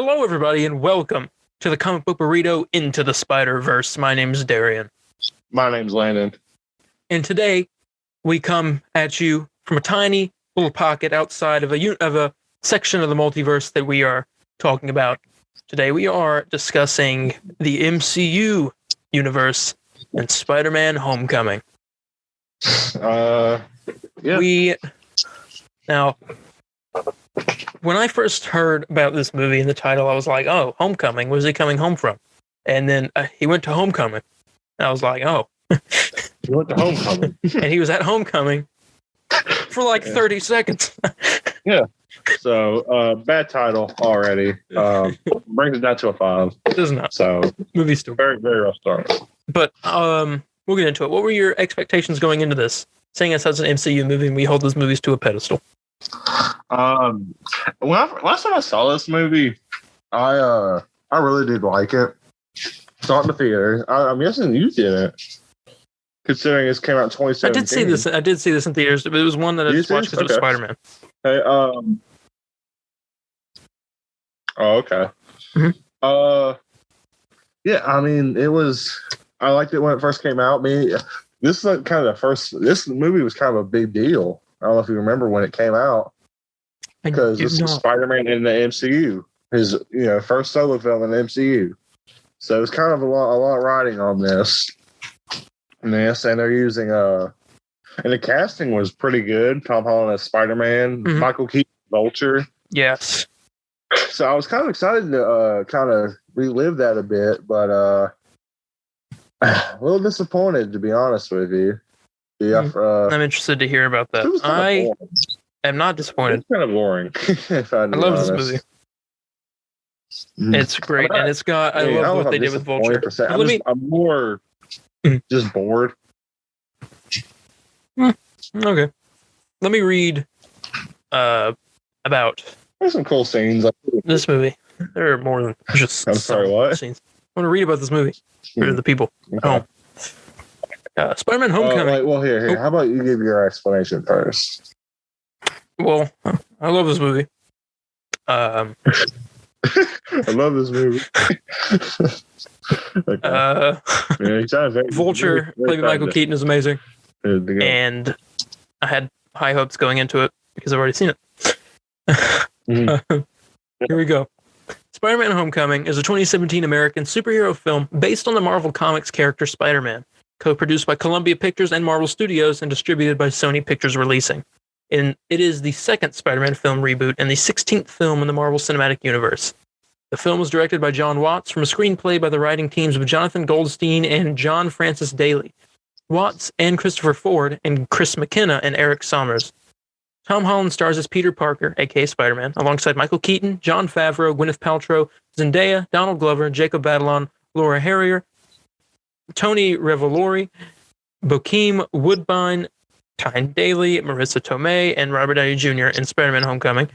Hello, everybody, and welcome to the comic book burrito Into the Spider-Verse. My name's Darian. My name's Landon. And today, we come at you from a tiny little pocket outside of a section of the multiverse that we are talking about. Today, we are discussing the MCU universe and Spider-Man Homecoming. Yeah. Now, when I first heard about this movie in the title, I was like, oh, Homecoming, where's he coming home from? And then he went to Homecoming. And I was like, oh. He went to Homecoming. And he was at Homecoming for like 30 seconds. Yeah. So, bad title already. Brings it down to a 5. It does not. So, movie's still very, very rough start. But we'll get into it. What were your expectations going into this? Seeing as it's an MCU movie and we hold those movies to a pedestal. Last time I saw this movie, I really did like it. Saw it in the theater. I'm guessing you didn't, considering this came out in 2017. I did see this in theaters, but it was one that I just watched because it was Spider-Man. Hey, oh, okay. Mm-hmm. Yeah, I mean, I liked it when it first came out. This movie was kind of a big deal. I don't know if you remember when it came out, because this is Spider-Man in the MCU, his first solo film in the MCU. So it's kind of a lot riding on this. And they're using and the casting was pretty good. Tom Holland as Spider-Man, mm-hmm. Michael Keaton Vulture. Yes. So I was kind of excited to kind of relive that a bit, but a little disappointed, to be honest with you. Yeah, I'm interested to hear about that. I am not disappointed. It's kind of boring. I love this movie. It's great, and it's got. I love what they did with Vulture. I'm more just bored. Okay, let me read about. There's some cool scenes. This movie. There are more than just. I'm sorry, what? Scenes. I want to read about this movie for the people at home. Spider-Man Homecoming. Well, here. How about you give your explanation first? Well, I love this movie. I love this movie. Vulture, played by Michael Keaton, is amazing. And I had high hopes going into it because I've already seen it. Here we go. Spider-Man Homecoming is a 2017 American superhero film based on the Marvel Comics character Spider-Man, co-produced by Columbia Pictures and Marvel Studios and distributed by Sony Pictures Releasing. And it is the second Spider-Man film reboot and the 16th film in the Marvel Cinematic Universe. The film was directed by John Watts from a screenplay by the writing teams of Jonathan Goldstein and John Francis Daly. Watts and Christopher Ford and Chris McKenna and Eric Sommers. Tom Holland stars as Peter Parker, aka Spider-Man, alongside Michael Keaton, Jon Favreau, Gwyneth Paltrow, Zendaya, Donald Glover, Jacob Batalon, Laura Harrier, Tony Revolori, Bokeem Woodbine, Tyne Daly, Marissa Tomei, and Robert Downey Jr. in Spider-Man Homecoming.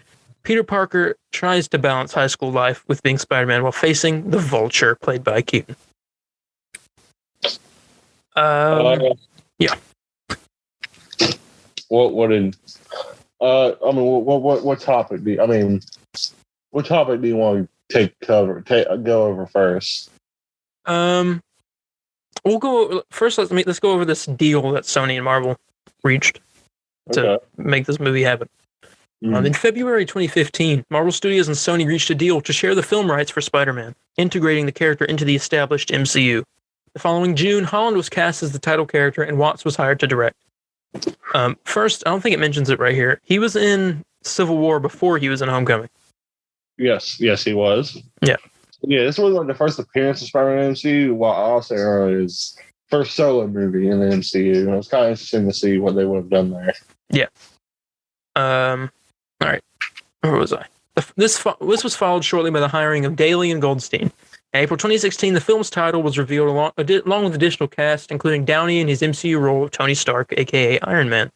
Peter Parker tries to balance high school life with being Spider-Man while facing the Vulture, played by Keaton. Yeah. What topic do you want to go over first? We'll go first. Let's go over this deal that Sony and Marvel reached to make this movie happen. In February 2015, Marvel Studios and Sony reached a deal to share the film rights for Spider-Man, integrating the character into the established MCU. The following June, Holland was cast as the title character and Watts was hired to direct. First, I don't think it mentions it right here. He was in Civil War before he was in Homecoming. Yes, he was. Yeah. Yeah, this was like the first appearance of Spider-Man in the MCU, while also his first solo movie in the MCU. And it was kind of interesting to see what they would have done there. Yeah. All right. Where was I? This was followed shortly by the hiring of Daly and Goldstein. In April 2016, the film's title was revealed along with additional cast, including Downey in his MCU role of Tony Stark, a.k.a. Iron Man.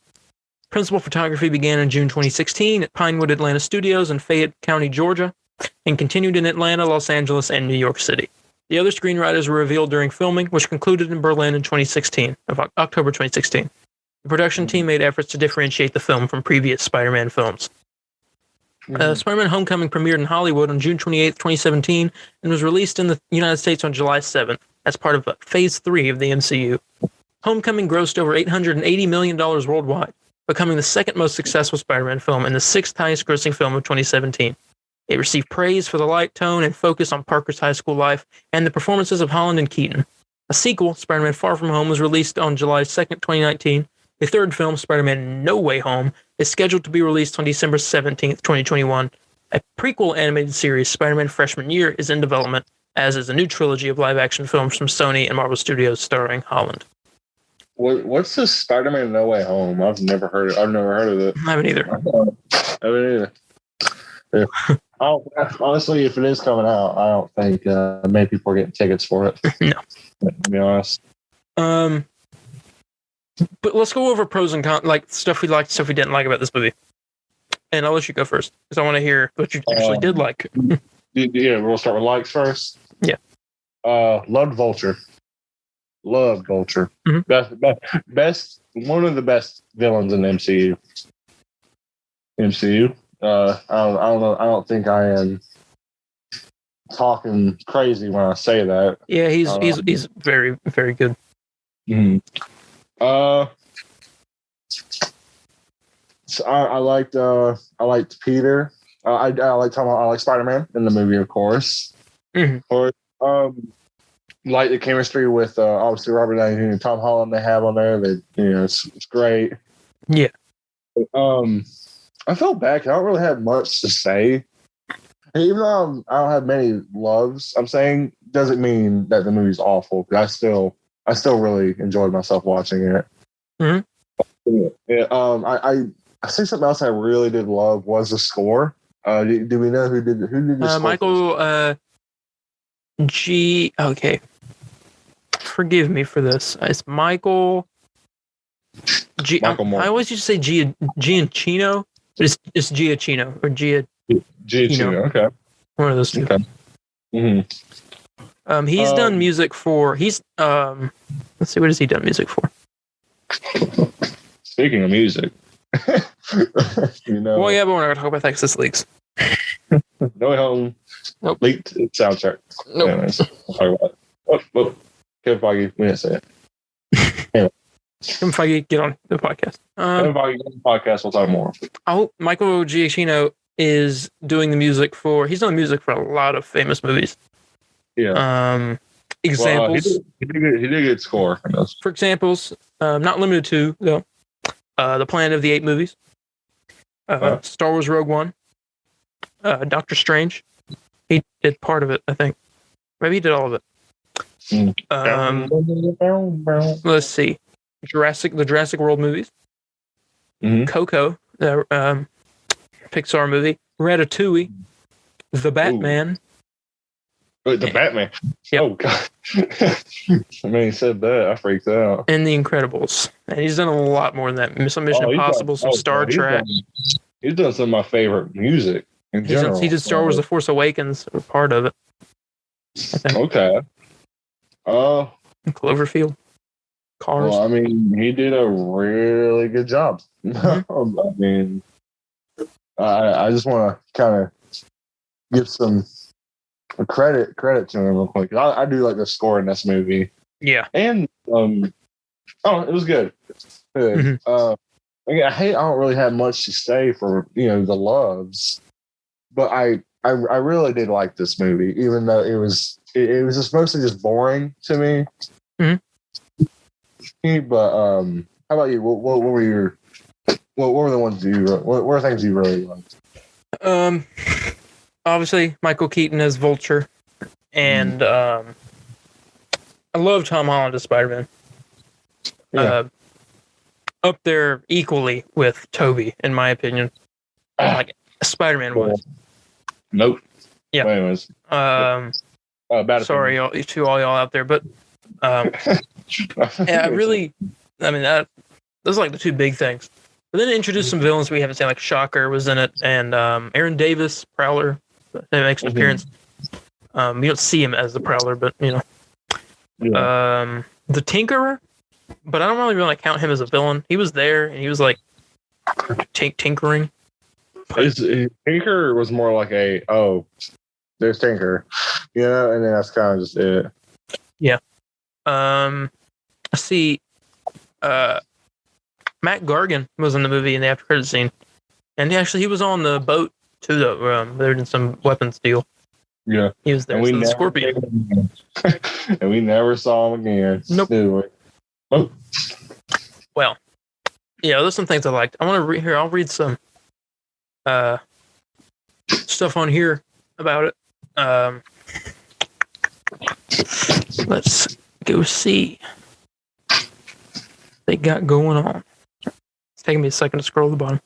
Principal photography began in June 2016 at Pinewood Atlanta Studios in Fayette County, Georgia, and continued in Atlanta, Los Angeles, and New York City. The other screenwriters were revealed during filming, which concluded in Berlin in October 2016. The production team made efforts to differentiate the film from previous Spider-Man films. Spider-Man Homecoming premiered in Hollywood on June 28th, 2017, and was released in the United States on July 7th as part of Phase 3 of the MCU. Homecoming grossed over $880 million worldwide, becoming the second most successful Spider-Man film and the sixth highest grossing film of 2017. It received praise for the light tone and focus on Parker's high school life and the performances of Holland and Keaton. A sequel, Spider-Man Far From Home, was released on July 2nd, 2019. A third film, Spider-Man No Way Home, is scheduled to be released on December 17th, 2021. A prequel animated series, Spider-Man Freshman Year, is in development, as is a new trilogy of live-action films from Sony and Marvel Studios starring Holland. What's this Spider-Man No Way Home? I've never heard of it. I haven't either. Yeah. Honestly, if it is coming out, I don't think many people are getting tickets for it. No. To be honest. But let's go over pros and cons, like stuff we liked, stuff we didn't like about this movie. And I'll let you go first, because I want to hear what you actually did like. Yeah, we'll start with likes first. Yeah. Loved Vulture. Mm-hmm. Best, one of the best villains in the MCU. I don't know. I don't think I am talking crazy when I say that. Yeah, he's very, very good. Mm-hmm. So I liked Peter. I like Spider-Man in the movie, of course. Mm-hmm. Or like the chemistry with obviously Robert Downey Jr. and Tom Holland they have on there. That it's great. Yeah. I felt bad. I don't really have much to say. And even though I don't have many loves, I'm saying doesn't mean that the movie's awful. I still really enjoyed myself watching it. Mm-hmm. Yeah. I think something else I really did love was the score. Do we know who did the score? Michael G. Okay. Forgive me for this. It's Michael G. I always used to say Giacchino, but it's Giacchino or Giacchino. Okay. One of those two. Okay. Mm-hmm. He's done music for. Let's see, what has he done music for? Speaking of music, Well, yeah, but we're not gonna talk about Texas leaks. No Way Home. Nope. Leaked soundtrack. Nope. Anyways, we'll talk about it. Kevin Feige, we didn't say it. Anyway. Kevin Feige, get on the podcast. Kevin Feige, get on the podcast. We'll talk more. I hope Michael Giacchino is doing the music for. He's done music for a lot of famous movies. Yeah. Examples. He did a good score. For examples, not limited to though. The Planet of the Apes movies. Star Wars Rogue One. Doctor Strange. He did part of it, I think. Maybe he did all of it. Let's see. The Jurassic World movies. Mm-hmm. Coco, the Pixar movie. Ratatouille. The Batman. Ooh. The Batman. Yep. Oh god. I mean, he said that. I freaked out. And The Incredibles. And he's done a lot more than that. Some Mission Impossible, some Star Trek. He's done some of my favorite music in general. He did Star Wars: The Force Awakens, or part of it. I think. Okay. Cloverfield. Cars. Well, I mean, he did a really good job. Mm-hmm. I mean, I just want to kind of give some credit to him real quick. I do like the score in this movie. Yeah. And it was good. Mm-hmm. I don't really have much to say for the loves, but I really did like this movie, even though it was just mostly just boring to me. Mm-hmm. But how about you? What were the ones what were things you really liked? Obviously Michael Keaton as Vulture, and I love Tom Holland as Spider-Man. Yeah. Up there equally with Toby, in my opinion. Like Spider-Man was. Nope. Yeah. Anyways. Sorry to all y'all out there, but that those are like the two big things. But then it introduced some villains we haven't seen, like Shocker was in it, and Aaron Davis, Prowler, that makes an appearance. You don't see him as the Prowler, but Yeah. The Tinkerer, but I don't really count him as a villain. He was there, and he was like tinkering. Tinker was more like there's Tinker, and then that's kind of just it. Yeah. I see. Matt Gargan was in the movie in the after credit scene, and he was on the boat too. Though they were in some weapons deal. Yeah, he was there. And the Scorpion, and we never saw him again. Nope. Oh. Well, yeah, there's some things I liked. I want to read here. I'll read some stuff on here about it. Let's go see what they got going on. It's taking me a second to scroll to the bottom.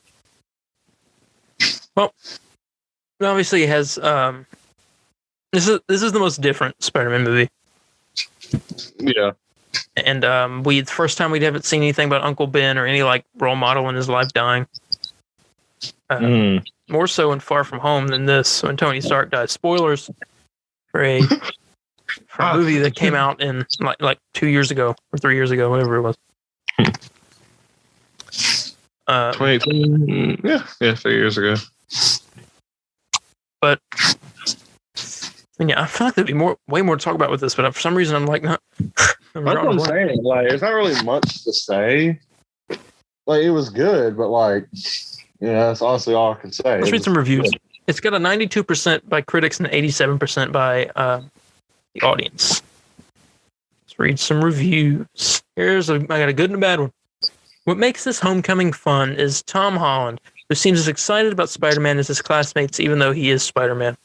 Well, obviously it has this is the most different Spider-Man movie. Yeah. And the first time we haven't seen anything about Uncle Ben or any like role model in his life dying. More so in Far From Home than this when Tony Stark dies. Spoilers for a movie that came out in like 2 years ago or 3 years ago, whatever it was. 20, yeah, 3 years ago. But I feel like there'd be way more to talk about with this, but for some reason I'm like not. That's what I'm saying. Like, there's not really much to say. Like, it was good, but like, that's honestly all I can say. Let's read some reviews. Good. It's got a 92% by critics and 87% by the audience. Let's read some reviews. I got a good and a bad one. What makes this homecoming fun is Tom Holland, who seems as excited about Spider-Man as his classmates, even though he is Spider-Man.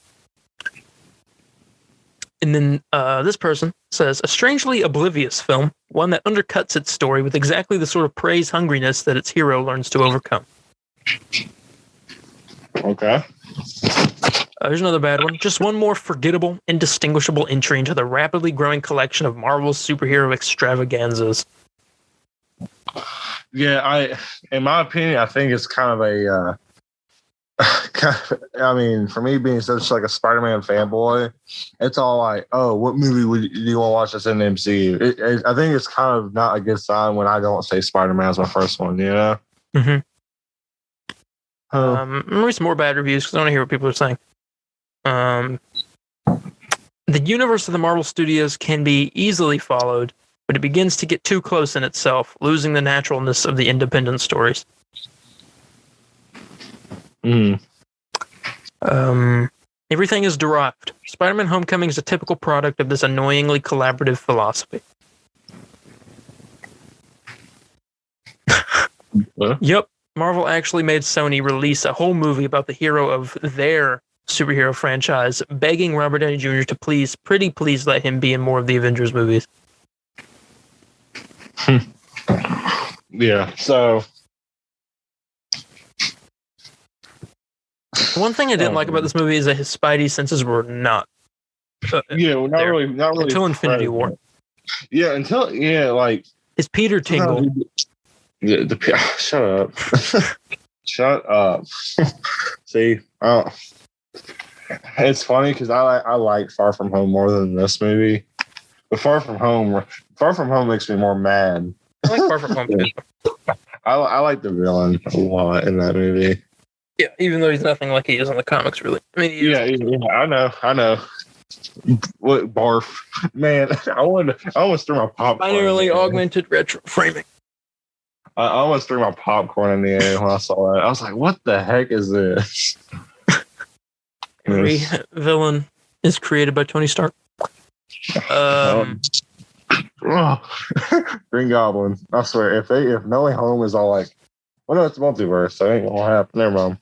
And then this person says, a strangely oblivious film, one that undercuts its story with exactly the sort of praise hungriness that its hero learns to overcome. Okay. Here's another bad one. Just one more forgettable, indistinguishable entry into the rapidly growing collection of Marvel's superhero extravaganzas. Yeah, in my opinion, I think it's kind of a I mean, for me being such like a Spider-Man fanboy, it's all like, oh, what movie do you want to watch that's in the MCU? I think it's kind of not a good sign when I don't say Spider-Man as my first one, Mm-hmm. I'm gonna read some more bad reviews because I want to hear what people are saying. The universe of the Marvel Studios can be easily followed, but it begins to get too close in itself, losing the naturalness of the independent stories. Everything is derived. Spider-Man Homecoming is a typical product of this annoyingly collaborative philosophy. Yep. Marvel actually made Sony release a whole movie about the hero of their superhero franchise, begging Robert Downey Jr. to please let him be in more of the Avengers movies. Yeah, so one thing I didn't like about this movie is that his Spidey senses were not. Not really until Infinity War. Yeah, like his Peter tingle. Shut up. Shut up. See, it's funny because I like Far From Home more than this movie. But Far From Home makes me more mad. I like Far From Home too. I like the villain a lot in that movie. Yeah, even though he's nothing like he is in the comics, really. I mean, yeah, I know. What barf, man! I almost threw my popcorn. Binarily augmented retro framing. I almost threw my popcorn in the air when I saw that. I was like, "What the heck is this?" Every villain is created by Tony Stark. Green Goblin. I swear, if No Way Home is all like, well, no, it's multiverse, so it ain't gonna happen. Never mind.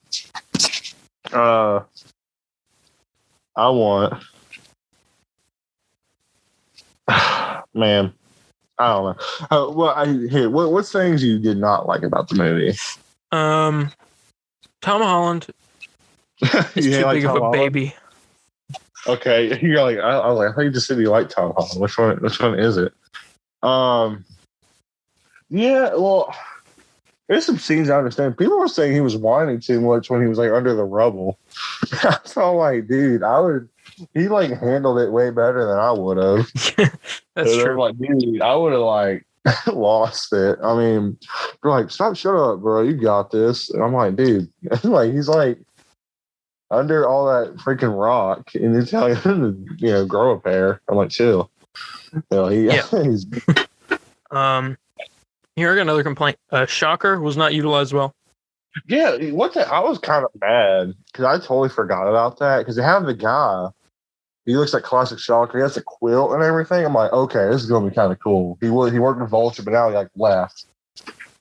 I want, man, I don't know. What things you did not like about the movie? Tom Holland is too big of a baby. Okay, you're like, I was like, I thought you just said you like Tom Holland. Which one is it? Yeah, well, there's some scenes I understand. People were saying he was whining too much when he was like under the rubble. So I'm like, dude, he like handled it way better than I would have. That's true. Like, dude, I would have like lost it. I mean, they're like, shut up, bro. You got this. And I'm like, dude, like he's like under all that freaking rock, and you're telling him to, grow a pair. I'm like, chill. He's. Here I got another complaint. Shocker was not utilized well. Yeah, I was kind of mad because I totally forgot about that because they have the guy. He looks like classic Shocker. He has a quilt and everything. I'm like, okay, this is gonna be kind of cool. He worked with Vulture, but now he like left.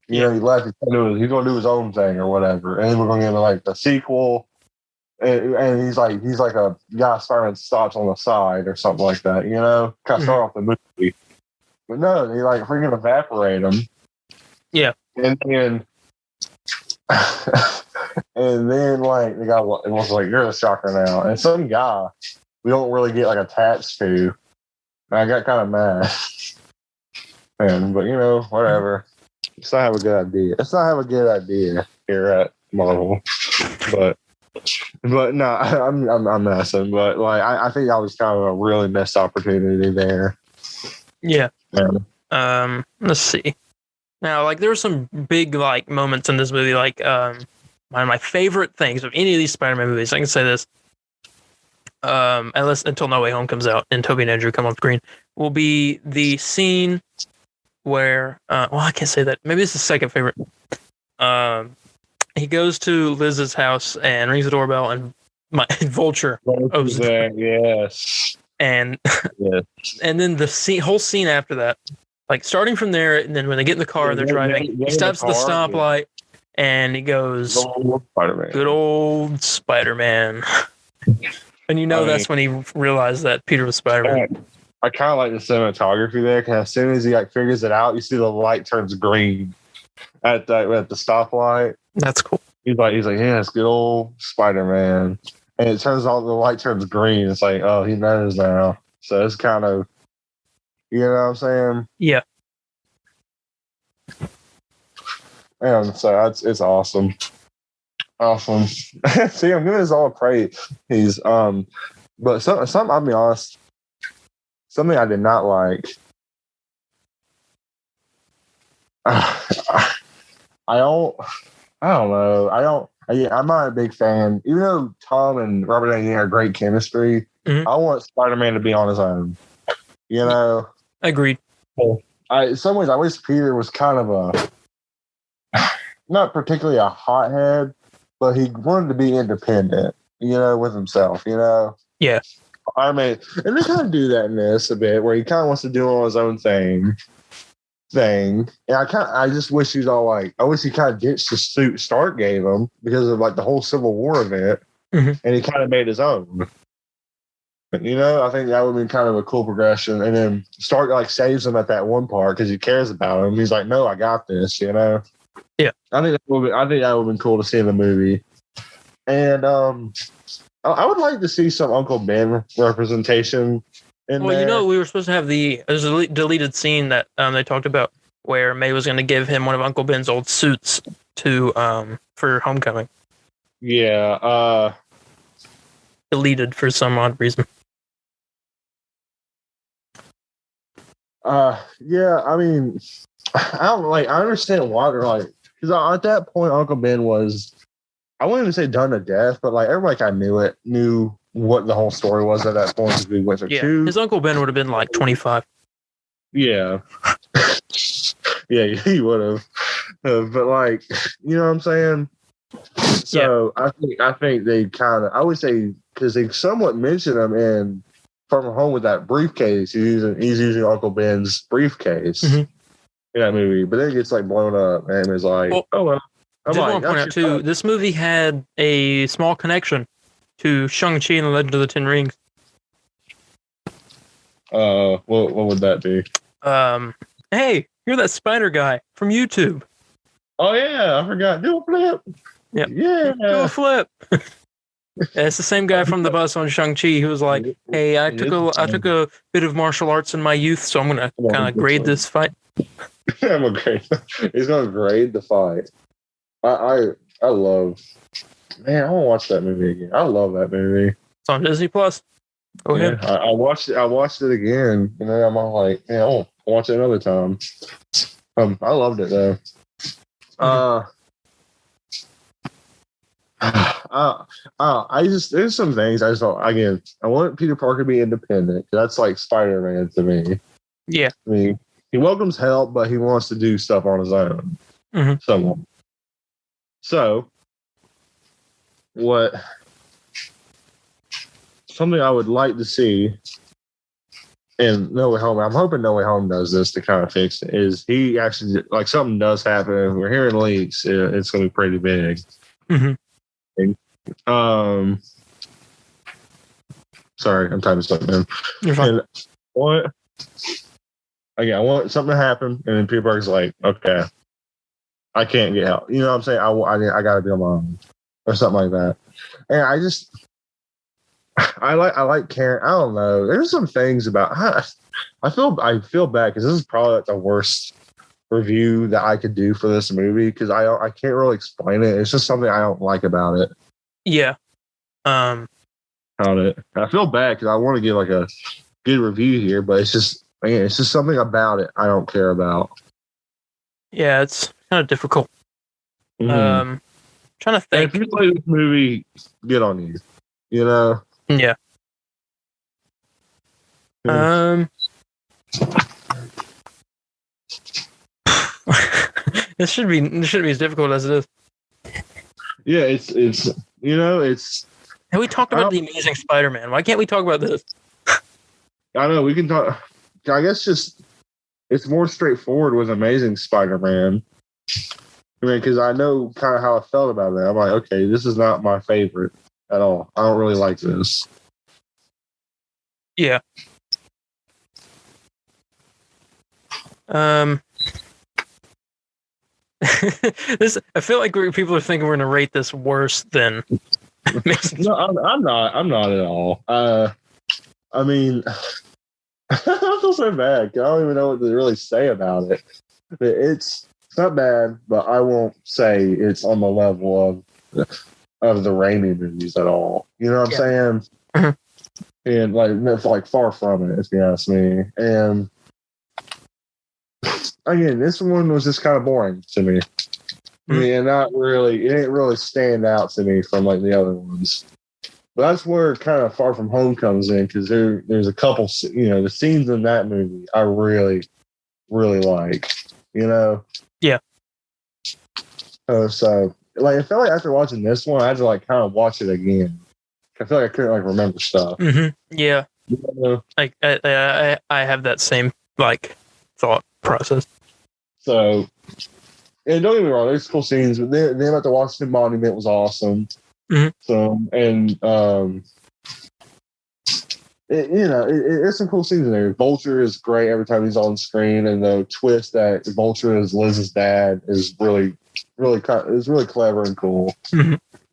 He left. He's gonna do his own thing or whatever. And then we're gonna get like the sequel. And he's like a guy Spider-Man stops on the side or something like that. Kind of start off the movie. But no, they like freaking evaporate him. Yeah. And then like the guy was like, "You're the Shocker now," and some guy we don't really get like attached to. And I got kind of mad, but whatever. It's not have a good idea. It's not have a good idea here at Marvel, but no, I'm messing. But like I think that was kind of a really missed opportunity there. Yeah. Let's see. Now, like, there were some big like moments in this movie. Like, one of my favorite things of any of these Spider-Man movies, I can say this, at least until No Way Home comes out and Tobey and Andrew come off screen, will be the scene where, I can't say that. Maybe it's the second favorite. He goes to Liz's house and rings the doorbell, and Vulture opens there. Yes. And and then the whole scene after that, like starting from there, and then when they get in the car, they're driving. He stops at the stoplight, and he goes, "Good old Spider-Man." And that's when he realized that Peter was Spider-Man. I kind of like the cinematography there, because as soon as he like figures it out, you see the light turns green at the stoplight. That's cool. He's like, yeah, it's good old Spider-Man. And it turns on, the light turns green. It's like, oh, he knows now. So it's kind of, you know what I'm saying? Yeah. And so it's awesome. Awesome. See, I'm giving this all praise. But some I'll be honest, something I did not like. I don't know. I'm not a big fan. Even though Tom and Robert Downey are great chemistry, I want Spider-Man to be on his own. Agreed. In some ways, I wish Peter was kind of not particularly a hothead, but he wanted to be independent, with himself, Yeah. I mean, and they kind of do that in this a bit, where he kind of wants to do all his own thing. And I just wish he's all like, I wish he kind of ditched the suit Stark gave him because of like the whole Civil War event, and he kind of made his own. I think that would be kind of a cool progression. And then Stark like saves him at that one part because he cares about him. He's like, "No, I got this," Yeah. I think that would have been cool to see in the movie. And I would like to see some Uncle Ben representation. We were supposed to have there's a deleted scene that they talked about where May was going to give him one of Uncle Ben's old suits for Homecoming. Yeah. Deleted for some odd reason. Yeah. I mean, I understand why they're like, because at that point Uncle Ben was, I wouldn't even say done to death, but like everybody kind of knew what the whole story was at that point. Because we went through two. His Uncle Ben would have been like 25. Yeah. Yeah, he would have. But like, you know what I'm saying? So I think they kind of, I would say, because they somewhat mention him in Far From Home with that briefcase. He's using Uncle Ben's briefcase in that movie, but then it gets like blown up, and it's like, oh well. I just want to point out too, this movie had a small connection to Shang-Chi and the Legend of the Ten Rings. What would that be? Hey, you're that spider guy from YouTube. Oh yeah, I forgot. Do a flip. Yep. Yeah. Do a flip. It's the same guy from the bus on Shang-Chi who was like, "Hey, I took a bit of martial arts in my youth, so I'm gonna kind of grade this fight." I'm gonna grade. He's gonna grade the fight. I love. Man, I want to watch that movie again. I love that movie. It's on Disney Plus. Go ahead. I watched it again. I'm all like, I watch it another time. I loved it though. There's some things I just don't. Again, I want Peter Parker to be independent. That's like Spider-Man to me. Yeah. I mean, he welcomes help, but he wants to do stuff on his own. Somewhat. So, something I would like to see in No Way Home, I'm hoping No Way Home does this to kind of fix it, is he actually, like, something does happen. We're hearing leaks. It's going to be pretty big. Sorry, I'm typing something in. You're fine. I want something to happen, and then Peter Parker's like, okay, I can't get help. You know what I'm saying? I got to be on my own, or something like that. And I like Karen. I don't know. There's some things about. I feel bad because this is probably like the worst review that I could do for this movie because I can't really explain it. It's just something I don't like about it. Yeah. I feel bad because I want to give like a good review here, but it's just something about it I don't care about. Yeah, it's kind of difficult. Trying to think. And if you play this movie, good on you. You know. Yeah. This should be as difficult as it is. Yeah, it's And we talked about The Amazing Spider-Man. Why can't we talk about this? I know we can talk. I guess just it's more straightforward with Amazing Spider-Man. I mean, because I know kind of how I felt about it. I'm like, okay, this is not my favorite at all. I don't really like this. Yeah. This, I feel like people are thinking we're going to rate this worse than. No, I'm not. I'm not at all. I mean, I feel so bad. I don't even know what to really say about it. It's not bad, but I won't say it's on the level of the Raimi movies at all. You know what I'm saying? And like far from it, if you ask me. And again, this one was just kind of boring to me. Yeah, not really. It didn't really stand out to me from like the other ones. But that's where kind of Far From Home comes in because there's a couple, the scenes in that movie I really, really like. Yeah. So like I felt like after watching this one, I had to like kind of watch it again. I feel like I couldn't like remember stuff. Yeah. Like I have that same like thought process. So. And don't get me wrong, there's cool scenes, but them at the Washington Monument was awesome. So, and there's some cool scenes in there. Vulture is great every time he's on screen, and the twist that Vulture is Liz's dad is really, really clever and cool.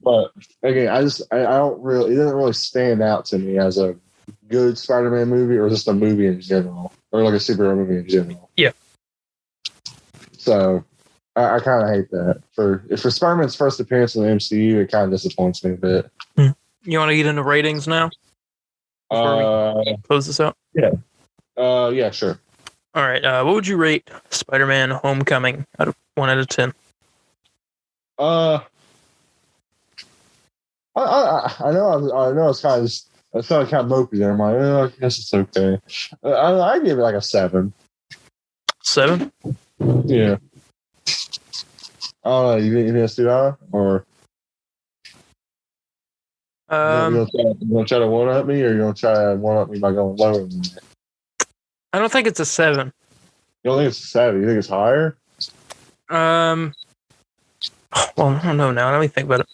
But again, I don't really, it doesn't really stand out to me as a good Spider-Man movie or just a movie in general, or like a superhero movie in general. Yeah. So. I kind of hate that. For Spider-Man's first appearance in the MCU, it kind of disappoints me a bit. You want to get into ratings now? Before we close this out? Yeah. Yeah, sure. All right. What would you rate Spider-Man Homecoming out of 1 out of 10? I know it's kind of kind of mopey there. I'm like, I guess it's okay. I give it like a 7. 7? Yeah. I don't know. You think it's too high, or you gonna try to one up me, or you gonna try to one up me by going lower than that? I don't think it's a 7. You don't think it's a 7? You think it's higher? Well, I don't know now. Let me think about it.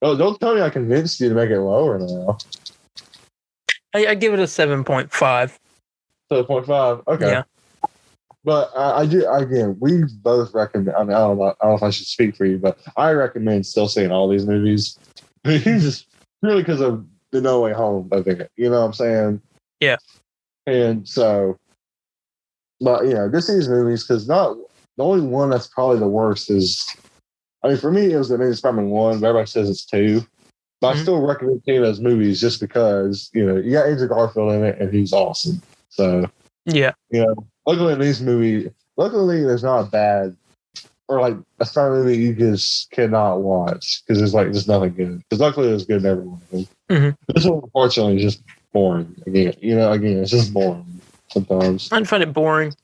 Oh, don't tell me I convinced you to make it lower now. I give it a 7.5. 7.5. Okay. Yeah. But I do. Again, we both recommend. I mean, I don't know if I should speak for you, but I recommend still seeing all these movies. Just really because of the No Way Home of it. You know what I'm saying? Yeah. And so, but just see these movies because the only one that's probably the worst is. I mean, for me, it was the Amazing Spider-Man 1, but everybody says it's 2. But I still recommend seeing those movies just because you got Andrew Garfield in it and he's awesome. So yeah, luckily in these movies, there's not a bad or like a Spider movie you just cannot watch because there's like just nothing good. Because luckily there's good in every one of them. Mm-hmm. This one, unfortunately, is just boring. Again, it's just boring sometimes. I find it boring.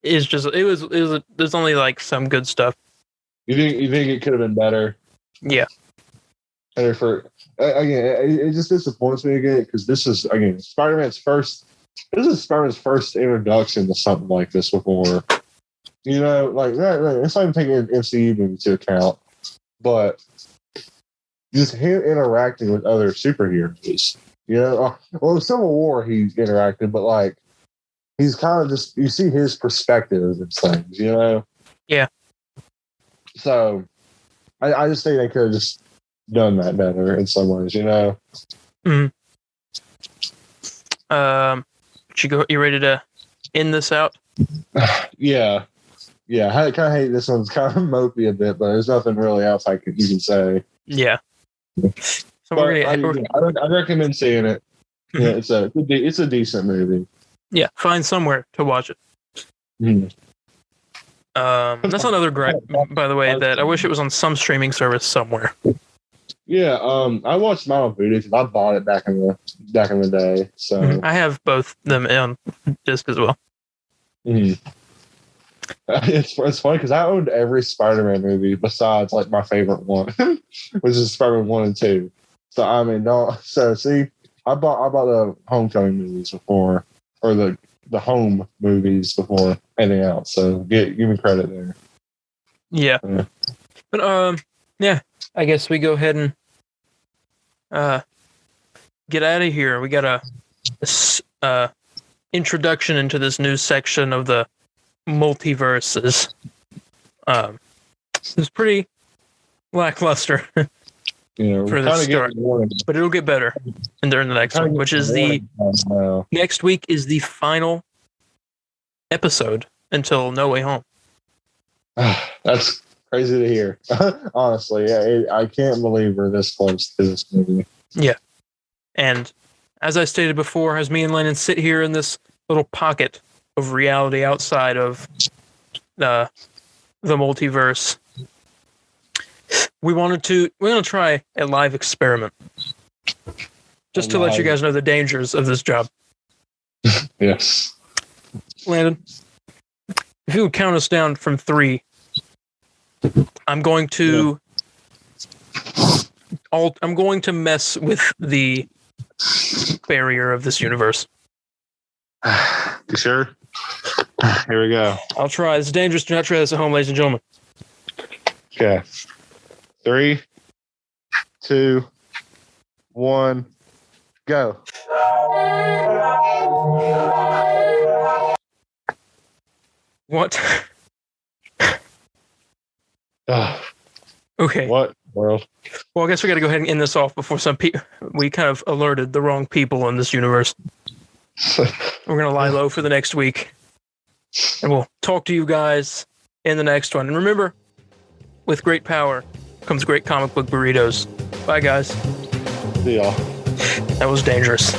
It's just there's only like some good stuff. You think it could have been better? Yeah. And it just disappoints me again because this is Spider-Man's first. This is Spider-Man's first introduction to something like this before. Like it's not even taking an MCU movie into account, but just him interacting with other superheroes. Well, Civil War he interacted, but like he's kind of just you see his perspective and things. Yeah. So, I just think they could have just done that better in some ways, Mm-hmm. You ready to end this out? Yeah. I kind of hate this one's kind of mopey a bit, but there's nothing really else you can say. Yeah. So I recommend seeing it. Mm-hmm. Yeah, it's a decent movie. Yeah, find somewhere to watch it. Mm-hmm. That's another gripe, by the way, that I wish it was on some streaming service somewhere. Yeah, I watched mine on Burrito because I bought it back in the day. So I have both them on disc as well. Mm-hmm. It's funny because I owned every Spider-Man movie besides like my favorite one, which is Spider-Man 1 and 2. So I mean, no. So see, I bought the Homecoming movies before, or the home movies before anything else. So give me credit there. Yeah. But yeah, I guess we go ahead and get out of here. We got a introduction into this new section of the multiverses. It's pretty lackluster for the start, but it'll get better during the next one, which is next week is the final episode until No Way Home. That's crazy to hear. Honestly, I can't believe we're this close to this movie. Yeah, and as I stated before, as me and Landon sit here in this little pocket of reality outside of the multiverse, we're going to try a live experiment just to let you guys know the dangers of this job. Yes. Landon, if you would count us down from 3, I'm going to mess with the barrier of this universe. You sure? Here we go. I'll try. It's dangerous. Do not try this at home, ladies and gentlemen. Okay. 3, 2, 1, go. What? Okay. What world? Well, I guess we got to go ahead and end this off before we kind of alerted the wrong people in this universe. We're going to lie low for the next week. And we'll talk to you guys in the next one. And remember, with great power comes great comic book burritos. Bye, guys. See y'all. That was dangerous.